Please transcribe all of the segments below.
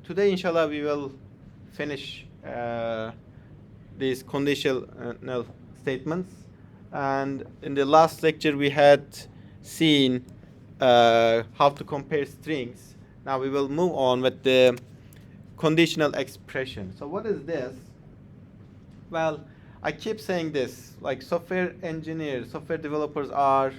today, inshallah, we will finish these conditional statements. And in the last lecture, we had seen how to compare strings. Now we will move on with the conditional expression. So what is this? Well, I keep saying this, like software engineers, software developers are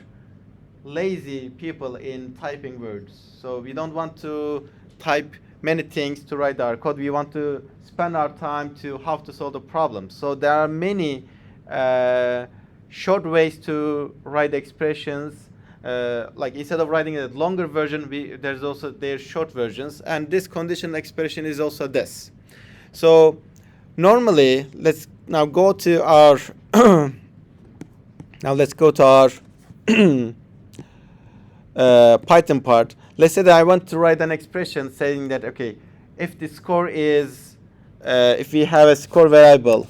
lazy people in typing words. So we don't want to type many things to write our code. We want to spend our time to how to solve the problem. So there are many short ways to write expressions. Like instead of writing a longer version, there's also their short versions. And this conditional expression is also this. So normally, let's now go to our Python part. Let's say that I want to write an expression saying that, okay, if the score is, if we have a score variable,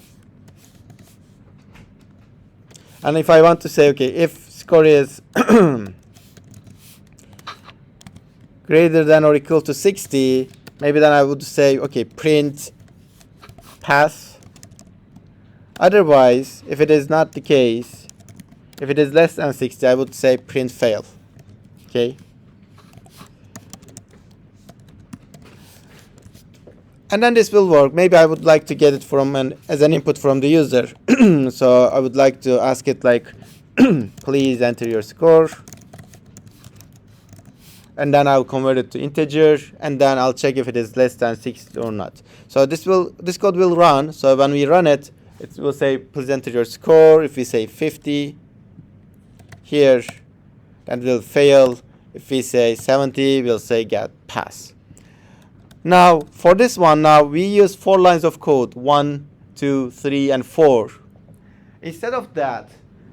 and if I want to say, okay, if score is greater than or equal to 60, maybe then I would say, okay, print pass. Otherwise, if it is not the case, if it is less than 60, I would say print fail. Okay. And then this will work. Maybe I would like to get it from as an input from the user. So I would like to ask it like, please enter your score. And then I'll convert it to integer, and then I'll check if it is less than 60 or not. So this code will run. So when we run it, it will say please enter your score. If we say 50 here, then it will fail. If we say 70, we'll say get pass. Now for this one, now we use 4 lines of code, 1, 2, 3, and 4. Instead of that,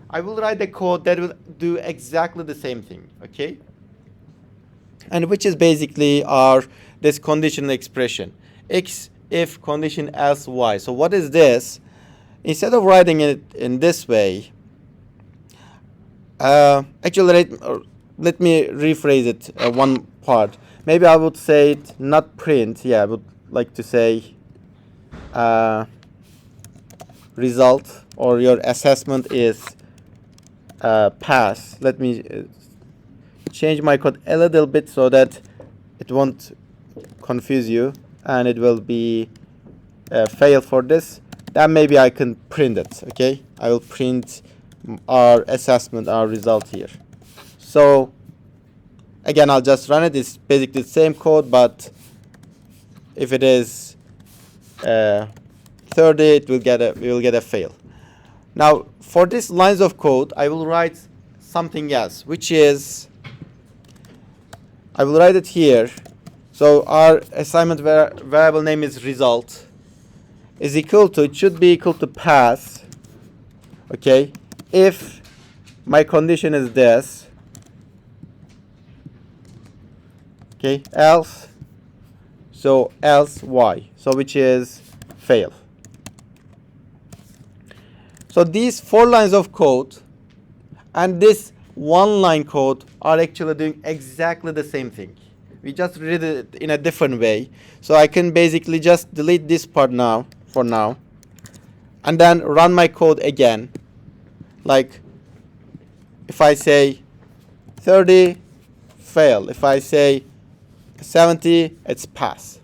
I will write a code that will do exactly the same thing. Okay. And which is basically this conditional expression, x if condition else y. So what is this? Instead of writing it in this way, actually let me rephrase it one part. Maybe I would say it not print. Yeah, I would like to say result, or your assessment is pass. Let me change my code a little bit so that it won't confuse you, and it will be fail for this. Then maybe I can print it. Okay, I will print our assessment, our result here. So again, I'll just run it. It's basically the same code, but if it is 30, we will get a fail. Now for these lines of code, I will write something else, which is I will write it here. So our assignment variable name is result is equal to, it should be equal to pass. Okay, if my condition is this. Okay, else, so else y, so which is fail. So these 4 lines of code and this 1 line code are actually doing exactly the same thing. We just read it in a different way. So I can basically just delete this part now, for now, and then run my code again. Like if I say 30, fail. If I say 70, it's pass.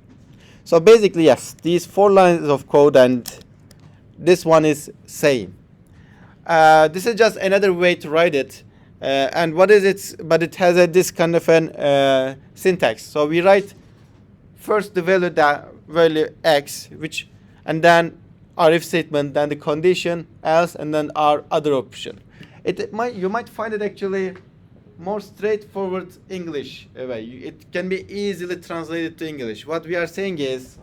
So basically, yes, these 4 lines of code and this one is same. This is just another way to write it. And what is it? But it has this kind of an syntax. So we write first the value x, and then our if statement, then the condition else, and then our other option. You might find it actually more straightforward English way. It can be easily translated to English. What we are saying is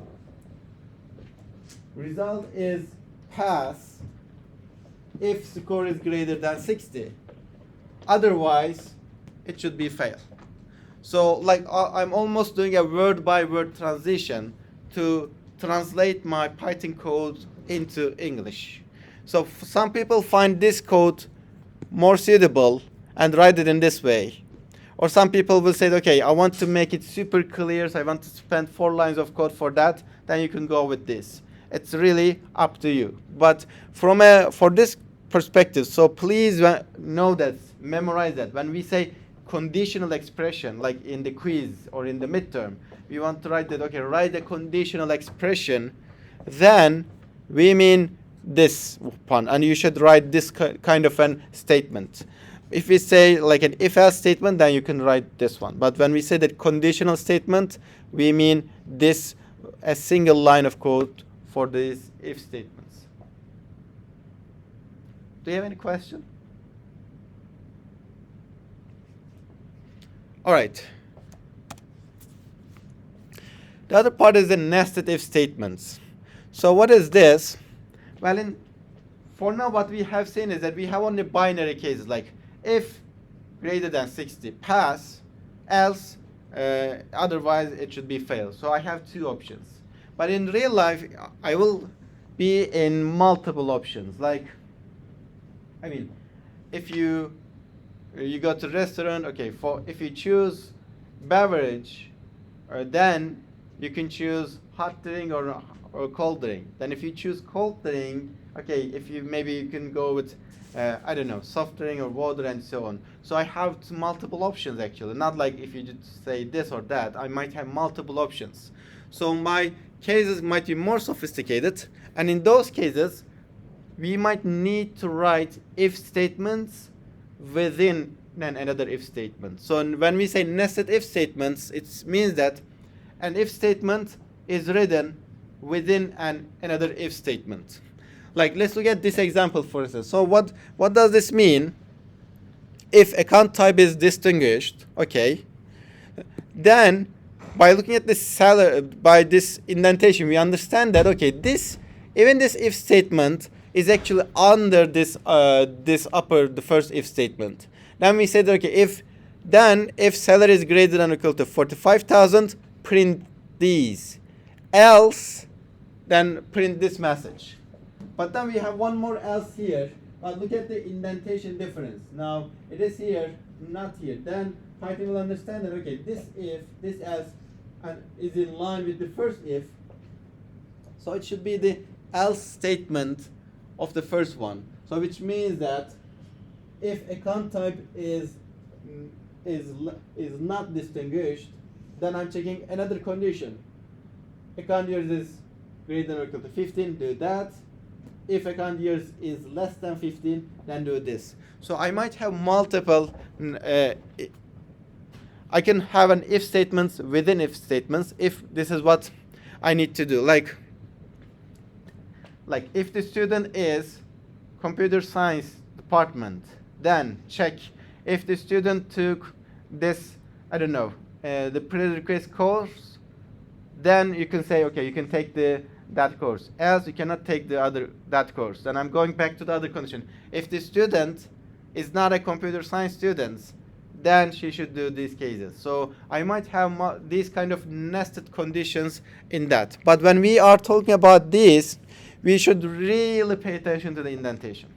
result is pass if score is greater than 60. Otherwise, it should be fail. So like I'm almost doing a word by word transition to translate my Python code into English. So some people find this code more suitable and write it in this way. Or some people will say, okay, I want to make it super clear, so I want to spend 4 lines of code for that. Then you can go with this. It's really up to you. But for this perspective, so please know that, memorize that. When we say conditional expression, like in the quiz or in the midterm, we want to write that, okay, write a conditional expression, then we mean this one, and you should write this kind of an statement. If we say like an if-else statement, then you can write this one. But when we say that conditional statement, we mean this, a single line of code for these if statements. Do you have any question? All right. The other part is the nested if statements. So what is this? Well, for now, what we have seen is that we have only binary cases, like if greater than 60, pass, else otherwise it should be fail. So I have 2 options. But in real life, I will be in multiple options. Like, I mean, if you go to restaurant, okay, if you choose beverage, then you can choose hot drink or cold drink. Then if you choose cold drink, okay, if you maybe you can go with I don't know, soft drink or water and so on. So I have multiple options actually. Not like if you just say this or that. I might have multiple options. So my cases might be more sophisticated, and in those cases, we might need to write if statements within another if statement. So when we say nested if statements, it means that an if statement is written within another if statement. Like, let's look at this example, for instance. So what does this mean? If account type is distinguished, okay, then by looking at this by this indentation, we understand that, okay, even this if statement is actually under the first if statement. Then we said, okay, if salary is greater than or equal to 45,000, print these. Else, then print this message. But then we have one more else here. But look at the indentation difference. Now it is here, not here. Then Python will understand that, okay, this if, this else, and is in line with the first if. So it should be the else statement of the first one. So which means that if account type is not distinguished, then I'm checking another condition. Account years is greater than or equal to 15, do that. If account years is less than 15, then do this. So I might have multiple, I can have an if statements within if statements if this is what I need to do. Like if the student is computer science department, then check if the student took this, I don't know, the prerequisite course, then you can say, okay, you can take that course. Else you cannot take that course. Then I'm going back to the other condition. If the student is not a computer science student, then she should do these cases. So I might have these kind of nested conditions in that. But when we are talking about this, we should really pay attention to the indentation,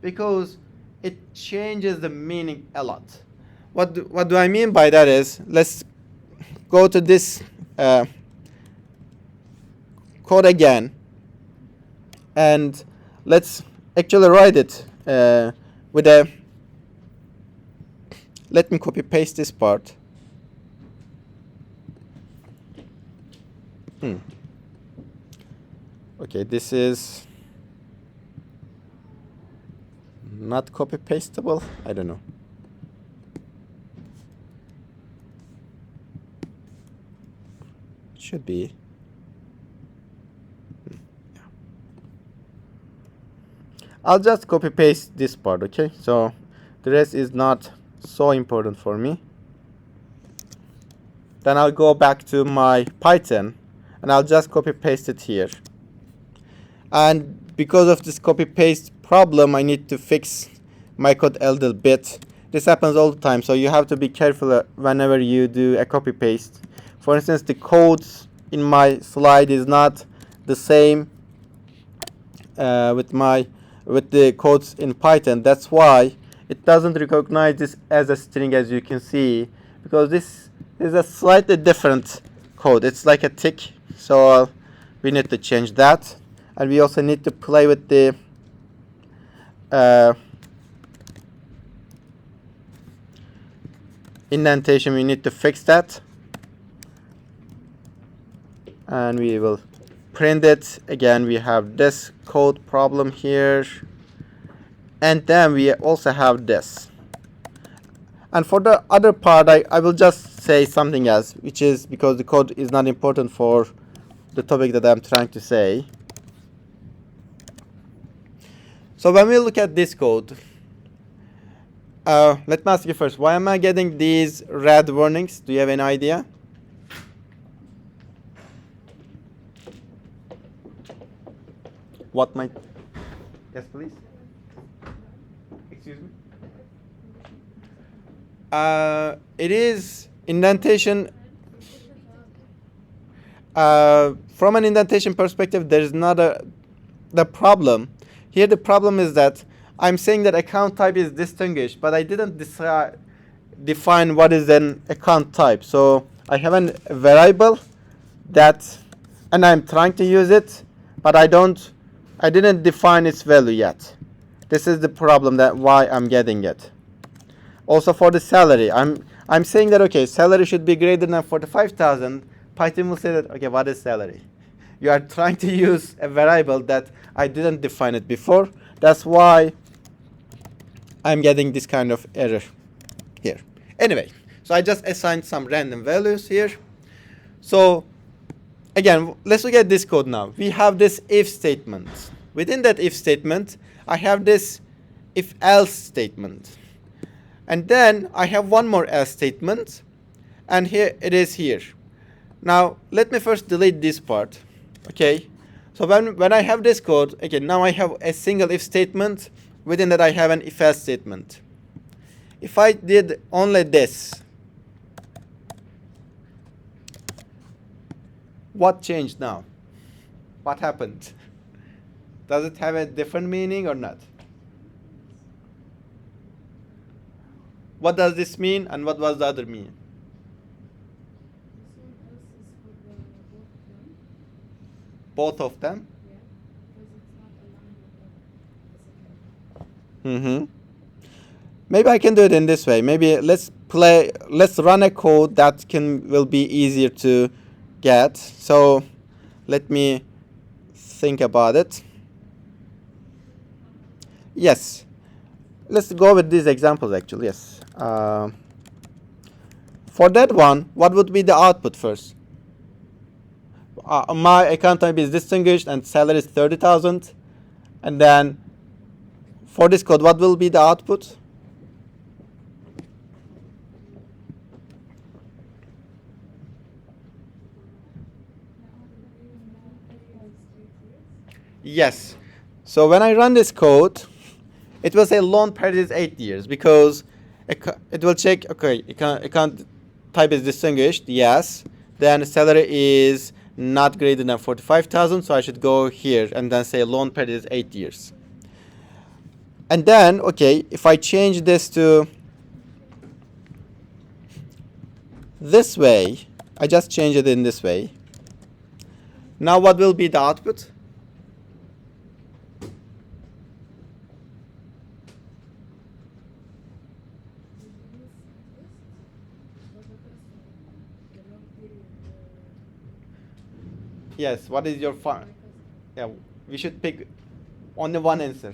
because it changes the meaning a lot. What do I mean by that is, let's go to this code again, and let's actually write it with a, let me copy paste this part. Okay, this is not copy pastable. I don't know. It should be. I'll just copy paste this part, okay? So the rest is not so important for me. Then I'll go back to my Python and I'll just copy paste it here. And because of this copy paste problem, I need to fix my code a little bit. This happens all the time, so you have to be careful whenever you do a copy paste. For instance, the codes in my slide is not the same with the codes in Python. That's why it doesn't recognize this as a string, as you can see, because this is a slightly different code. It's like a tick, so we need to change that. And we also need to play with the indentation. We need to fix that, and we will print it. Again, we have this code problem here, and then we also have this. And for the other part, I will just say something else, which is because the code is not important for the topic that I'm trying to say. So when we look at this code, let me ask you first, why am I getting these red warnings? Do you have any idea? What might? Yes, please. Excuse me. It is indentation. From an indentation perspective, there is not the problem. Here the problem is that I'm saying that account type is distinguished, but I didn't define what is an account type. So I have a variable that, and I'm trying to use it, but I didn't define its value yet. This is the problem, that why I'm getting it. Also for the salary, I'm saying that, okay, salary should be greater than 45,000. Python will say that, okay, what is salary? You are trying to use a variable that I didn't define it before. That's why I'm getting this kind of error here. Anyway, so I just assigned some random values here. So again, let's look at this code now. We have this if statement. Within that if statement, I have this if else statement. And then I have one more else statement. And here it is here. Now, let me first delete this part. Okay. So when I have this code, again, now I have a single if statement. Within that, I have an if else statement. If I did only this, what changed now? What happened? Does it have a different meaning or not? What does this mean, and what was the other mean? Both of them? Mm-hmm. Maybe I can do it in this way. Maybe let's run a code that will be easier to get. So let me think about it. Yes. Let's go with these examples actually, yes. For that one, what would be the output first? My account type is distinguished and salary is 30,000. And then for this code, what will be the output? Yes. So when I run this code, it will say loan period is 8 years because it will check, okay, account type is distinguished, yes. Then salary is not greater than 45,000, so I should go here and then say loan period is 8 years. And then, okay, if I change this to this way, I just change it in this way. Now what will be the output? Yes, what is your yeah, we should pick only one answer.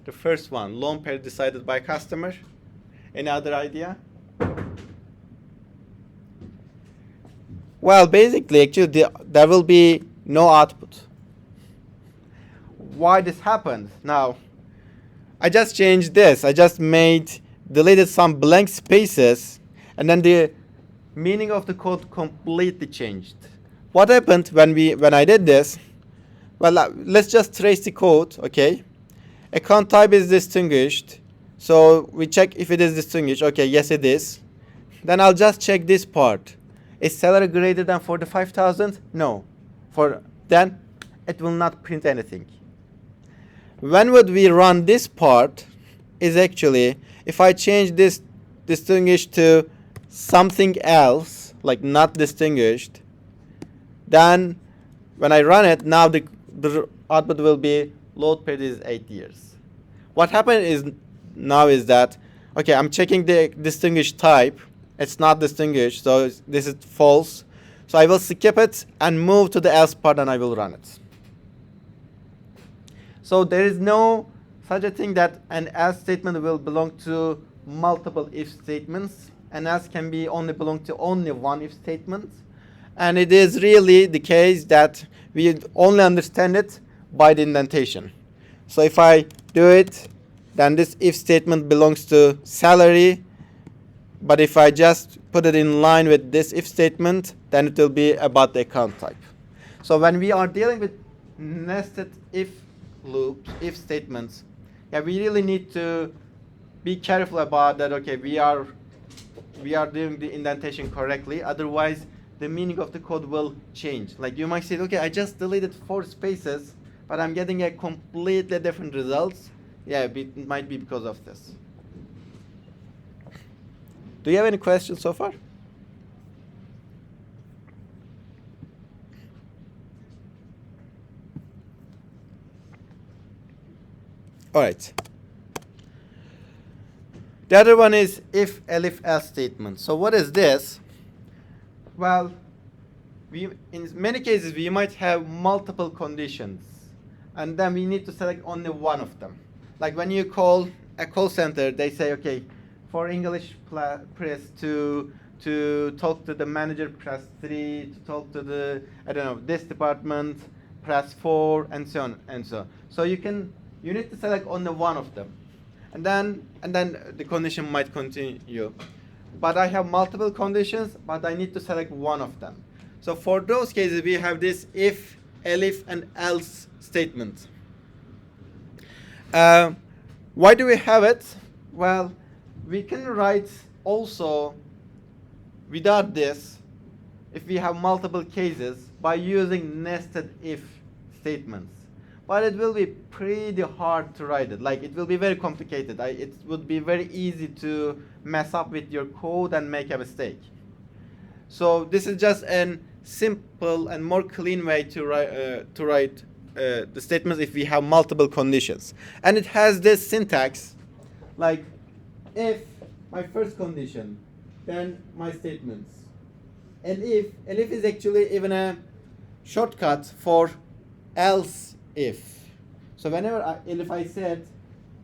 The first one, loan period decided by customer. Any other idea? Well, basically, actually, there will be no output. Why this happened? Now, I just changed this. I just deleted some blank spaces, and then the meaning of the code completely changed. What happened when I did this? Well, let's just trace the code, okay? Account type is distinguished. So we check if it is distinguished. Okay, yes it is. Then I'll just check this part. Is salary greater than 45,000? No. Then it will not print anything. When would we run this part? is actually, if I change this distinguished to something else, like not distinguished, then when I run it, now the output will be load period is 8 years. What happened is now is that, okay, I'm checking the distinguished type. It's not distinguished, so this is false. So I will skip it and move to the else part, and I will run it. So there is no such a thing that an else statement will belong to multiple if statements. An else can be only belong to only one if statement. And it is really the case that we only understand it by the indentation. So if I do it, then this if statement belongs to salary. But if I just put it in line with this if statement, then it will be about the account type. So when we are dealing with nested if loops, if statements, yeah, we really need to be careful about that. Okay, we are doing the indentation correctly. Otherwise, the meaning of the code will change. Like you might say, okay, I just deleted 4 spaces, but I'm getting a completely different results. Yeah, it might be because of this. Do you have any questions so far? All right. The other one is if elif else statement. So what is this? Well, in many cases we might have multiple conditions, and then we need to select only one of them. Like when you call a call center, they say, okay, for English press to talk to the manager, press 3, to talk to the, I don't know, this department, press 4, and so on and so on. So you need to select only one of them, and then the condition might continue. But I have multiple conditions, but I need to select one of them. So for those cases, we have this if, elif, and else statement. Why do we have it? Well, we can write also without this if we have multiple cases by using nested if statements. But it will be pretty hard to write it. Like, it will be very complicated. It would be very easy to mess up with your code and make a mistake. So this is just a simple and more clean way to write the statements if we have multiple conditions. And it has this syntax, like if my first condition, then my statements. Elif is actually even a shortcut for else if. So whenever if I said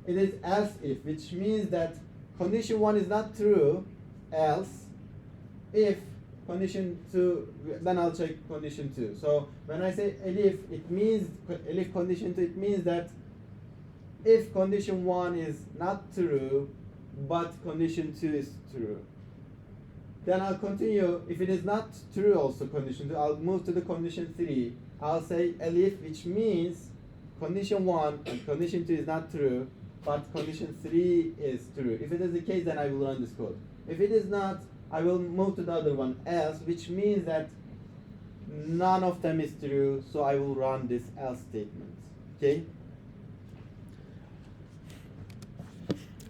it is else if, which means that condition 1 is not true, else if condition 2, then I'll check condition 2. So when I say elif, it means elif condition 2, it means that if condition 1 is not true, but condition 2 is true, then I'll continue. If it is not true also condition 2, I'll move to the condition 3. I'll say elif, which means condition 1 and condition 2 is not true, but condition 3 is true. If it is the case, then I will run this code. If it is not, I will move to the other one, else, which means that none of them is true, so I will run this else statement. Okay?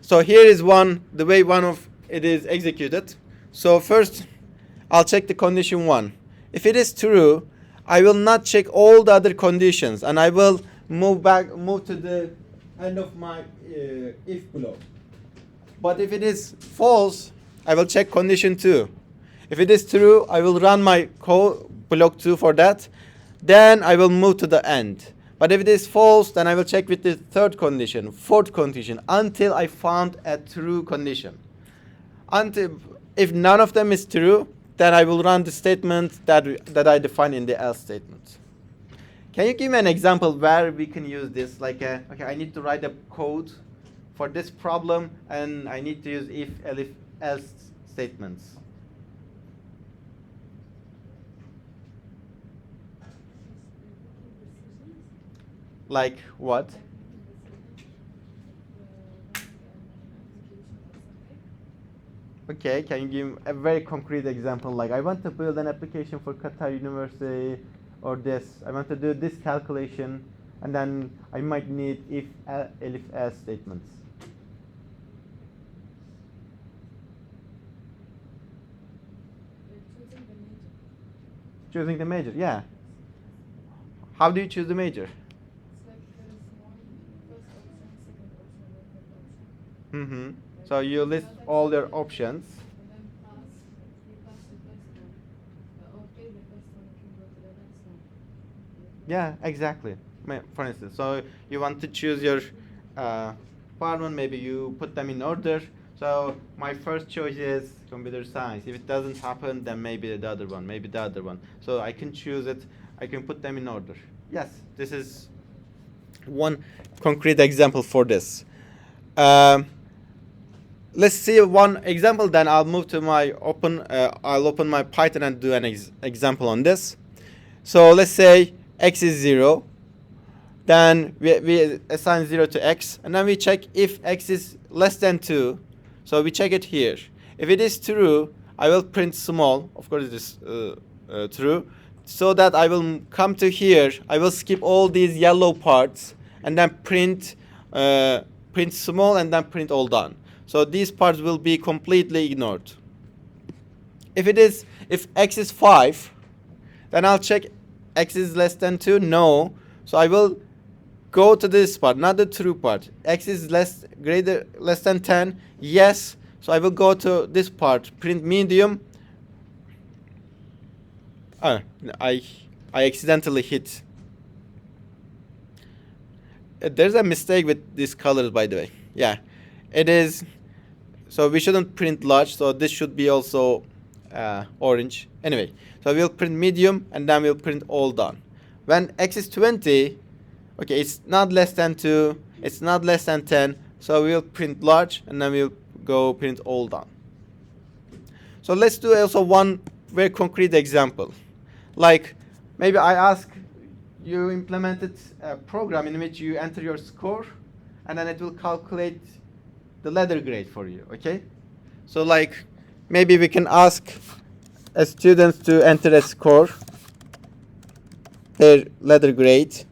So here is the way one of it is executed. So first, I'll check the condition 1. If it is true, I will not check all the other conditions, and I will move to the end of my if block. But if it is false, I will check condition 2. If it is true, I will run my code block 2 for that. Then I will move to the end. But if it is false, then I will check with the third condition, fourth condition, until I found a true condition. If none of them is true, then I will run the statement that I define in the else statement. Can you give me an example where we can use this? Like, okay, I need to write a code for this problem, and I need to use if, elif, else statements. Like what? Okay, can you give a very concrete example? Like, I want to build an application for Qatar University, or this. I want to do this calculation, and then I might need if, elif, else statements. Choosing the major, yeah. How do you choose the major? Mm-hmm. So you list all your options. Yeah, exactly. For instance, so you want to choose your department, maybe you put them in order. So my first choice is computer science. If it doesn't happen, then maybe the other one, maybe the other one. So I can choose it. I can put them in order. Yes, this is one concrete example for this. Let's see one example. Then I'll move to my I'll open my Python and do an example on this. So let's say x is 0. Then we assign 0 to x, and then we check if x is less than 2. So we check it here. If it is true, I will print small. Of course, it is true. So that I will come to here. I will skip all these yellow parts and then print small and then print all done. So these parts will be completely ignored. If x is 5, then I'll check x is less than 2. No. So I will go to this part, not the true part. X is less than 10. Yes. So I will go to this part, print medium. I accidentally hit. There's a mistake with these colors, by the way. Yeah, it is. So we shouldn't print large. So this should be also orange. Anyway, so we'll print medium and then we'll print all done. When x is 20, okay, it's not less than 2, it's not less than 10, so we'll print large and then we'll go print all done. So let's do also one very concrete example. Like maybe I ask you implemented a program in which you enter your score and then it will calculate the letter grade for you, okay? So like maybe we can ask students to enter a score, their letter grade.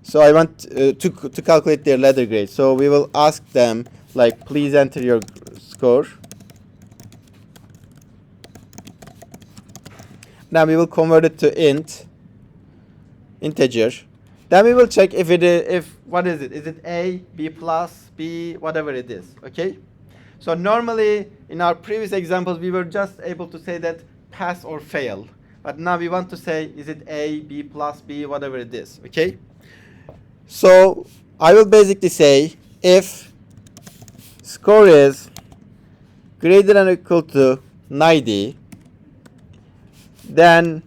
So I want to calculate their letter grade. So we will ask them like, please enter your score. Now we will convert it to integer. Then we will check what is it? Is it A, B plus, B, whatever it is, okay? So normally in our previous examples we were just able to say that pass or fail. But now we want to say, is it A, B plus, B, whatever it is, okay? So I will basically say if score is greater than or equal to 90, then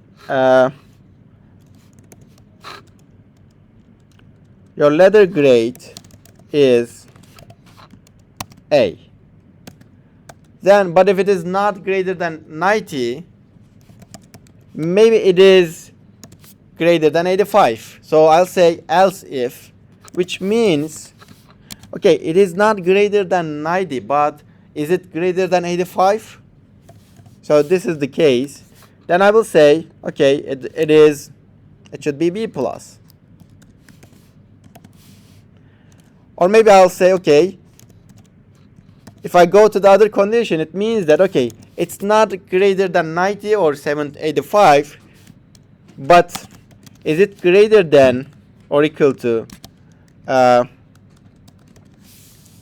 your letter grade is A. Then, but if it is not greater than 90, maybe it is greater than 85. So I'll say else if, which means, okay, it is not greater than 90, but is it greater than 85? So this is the case. Then I will say, okay, it should be B plus. Or maybe I'll say, okay, if I go to the other condition, it means that, okay, it's not greater than 90 or 85, but is it greater than or equal to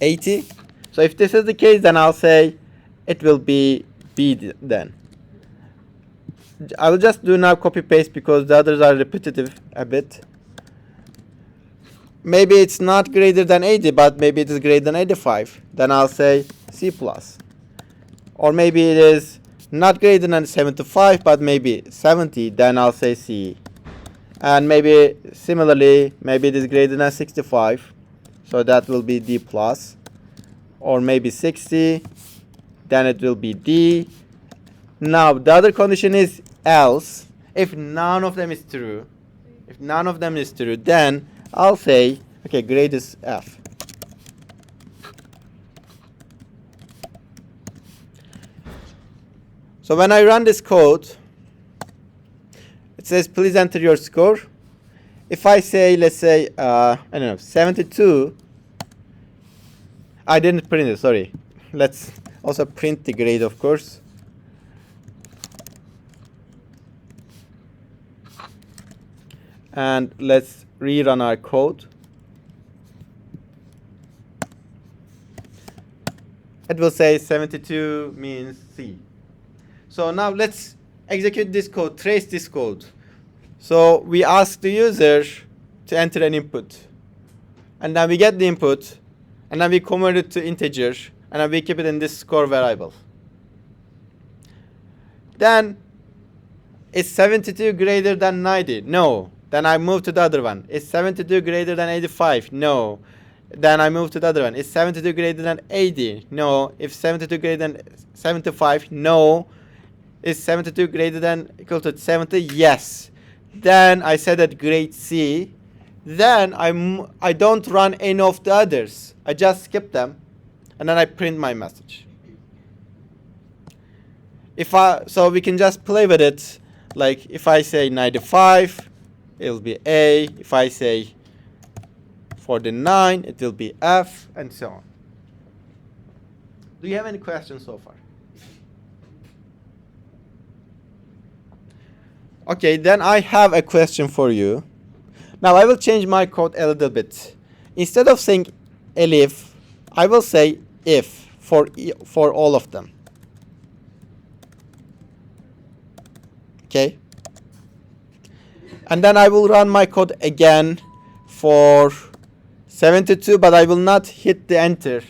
80? So if this is the case, then I'll say it will be B then. I will just do now copy paste because the others are repetitive a bit. Maybe it's not greater than 80, but maybe it is greater than 85. Then I'll say C plus. Or maybe it is not greater than 75, but maybe 70. Then I'll say C. And maybe similarly, maybe it is greater than 65. So that will be D plus. Or maybe 60. Then it will be D. Now the other condition is else. If none of them is true, then I'll say, okay, grade is F. So when I run this code, it says, please enter your score. If I say, let's say, I don't know, 72, I didn't print it, sorry. Let's also print the grade, of course. And let's rerun our code. It will say 72 means C. So now let's execute this code, trace this code. So we ask the user to enter an input. And then we get the input, and then we convert it to integer, and then we keep it in this score variable. Then, is 72 greater than 90? No. Then I move to the other one. Is 72 greater than 85? No. Then I move to the other one. Is 72 greater than 80? No. If 72 greater than 75? No. Is 72 greater than equal to 70? Yes. Then I set at grade C. Then I don't run any of the others. I just skip them, and then I print my message. So we can just play with it. Like if I say 95, it'll be A. If I say 49, it will be F, and so on. Do you have any questions so far? Okay, then I have a question for you. Now I will change my code a little bit. Instead of saying elif, I will say if for all of them. Okay. And then I will run my code again for 72, but I will not hit the enter.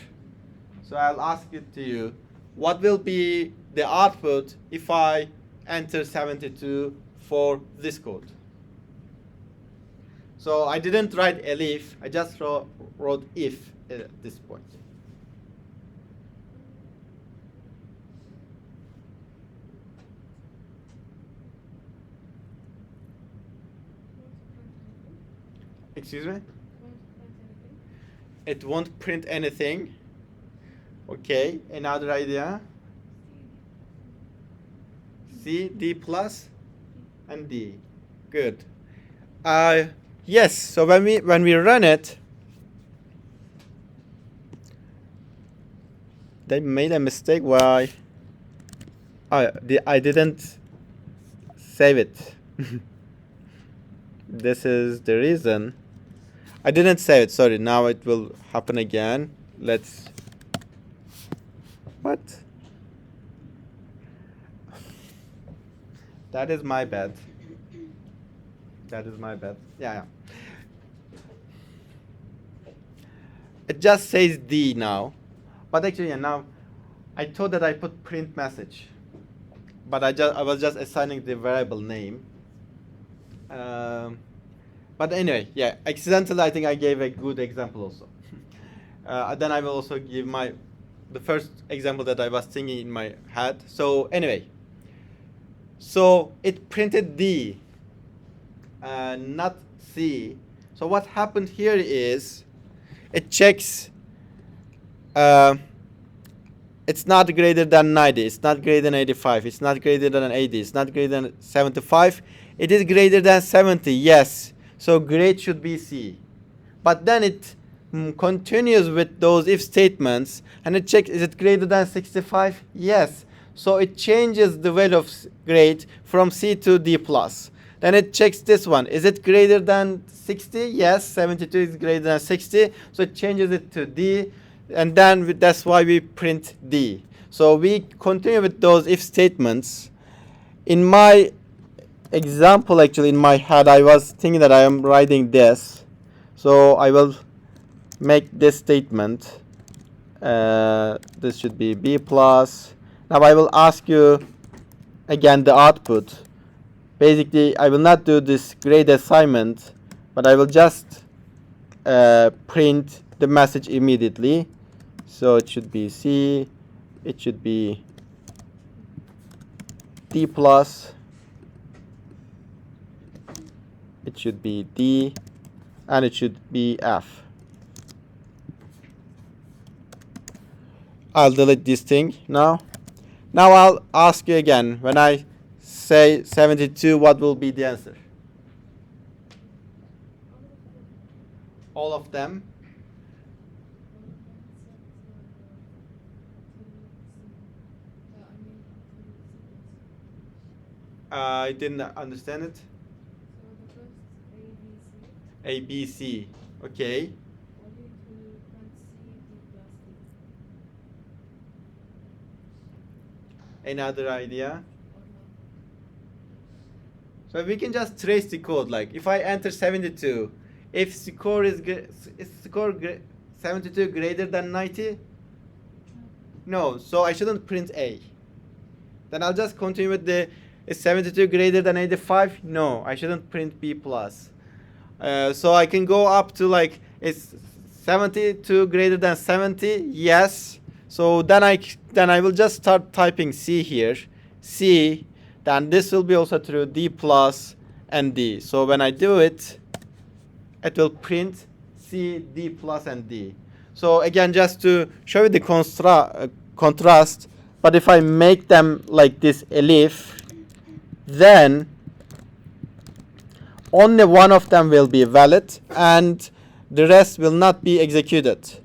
So I'll ask it to you, what will be the output if I enter 72 for this code? So I didn't write elif, I just wrote if at this point. Excuse me? It won't print anything. Okay, another idea? C, D plus, and D. Good. Yes, so when we run it, they made a mistake. Why? I didn't save it. This is the reason. I didn't save it, sorry. Now it will happen again. Let's... What? That is my bad. That is my bad. Yeah. It just says D now. But actually, now, I thought that I put print message. But I was just assigning the variable name. But anyway, yeah, accidentally I think I gave a good example also. Then I will also give the first example that I was thinking in my head. So anyway, so it printed D, not C. So what happened here is it checks it's not greater than 90, it's not greater than 85, it's not greater than 80, it's not greater than 75. It is greater than 70, yes. So grade should be C. But then it continues with those if statements, and it checks, is it greater than 65? Yes. So it changes the value of grade from C to D plus. Then it checks this one. Is it greater than 60? Yes, 72 is greater than 60. So it changes it to D. And then that's why we print D. So we continue with those if statements. In my example, actually, in my head, I was thinking that I am writing this. So I will make this statement. This should be B plus. Now I will ask you again the output. Basically, I will not do this grade assignment, but I will just print the message immediately. So it should be C, it should be D plus, it should be D, and it should be F. I'll delete this thing now. Now I'll ask you again, when I say 72, what will be the answer? All of them. I didn't understand it. A, B, C. Okay. Any other idea? So we can just trace the code. Like if I enter 72, if score is 72 greater than 90, no. So I shouldn't print A. Then I'll just continue with the is 72 greater than 85? No, I shouldn't print B plus. So I can go up to like is 72 greater than 70? Yes. So then I will just start typing C here. C. Then this will be also true, D plus and D. So when I do it, it will print C, D plus and D. So again, just to show you the contrast, but if I make them like this elif, then only one of them will be valid and the rest will not be executed.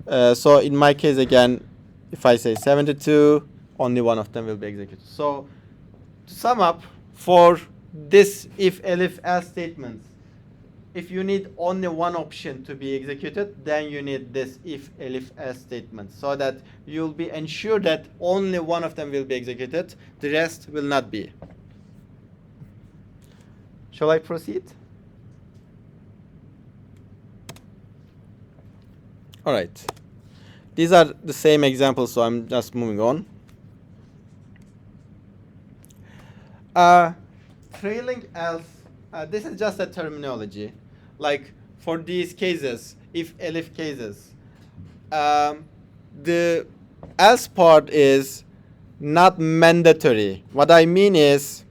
So in my case, again, if I say 72, only one of them will be executed. So to sum up, for this if, elif, else statements, if you need only one option to be executed, then you need this if, elif, else statement, so that you'll be ensured that only one of them will be executed, the rest will not be. Shall I proceed? All right. These are the same examples, so I'm just moving on. Trailing else, this is just a terminology. Like for these cases, if, elif cases, the else part is not mandatory. What I mean is,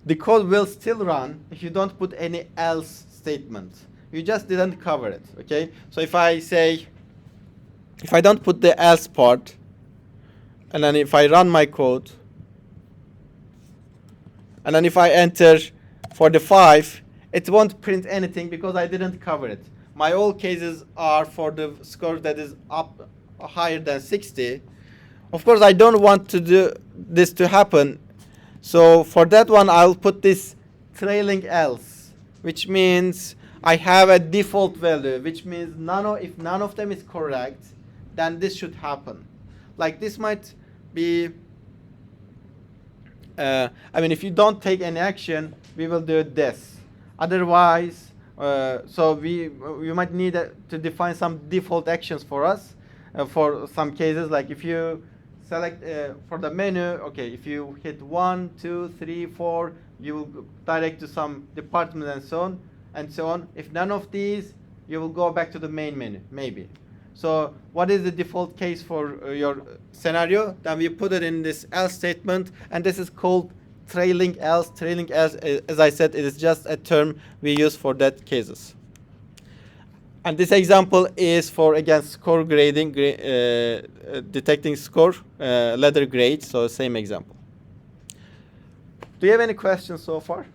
the code will still run if you don't put any else statement. You just didn't cover it, okay? So if I say, if I don't put the else part, and then if I run my code, and then if I enter 45, it won't print anything because I didn't cover it. My all cases are for the score that is up higher than 60. Of course, I don't want to do this to happen. So for that one, I'll put this trailing else, which means I have a default value, which means if none of them is correct, then this should happen. Like this might be, I mean, if you don't take any action, we will do this. Otherwise, so we might need to define some default actions for us for some cases. Like if you select for the menu, okay, if you hit 1, 2, 3, 4, you will direct to some department and so on and so on. If none of these, you will go back to the main menu, maybe. So what is the default case for your scenario? Then we put it in this else statement, and this is called trailing else. Trailing else, as I said, it is just a term we use for that cases. And this example is for, again, score grading, detecting score, letter grade, so same example. Do you have any questions so far?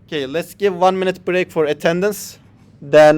Okay, let's give 1 minute break for attendance. Then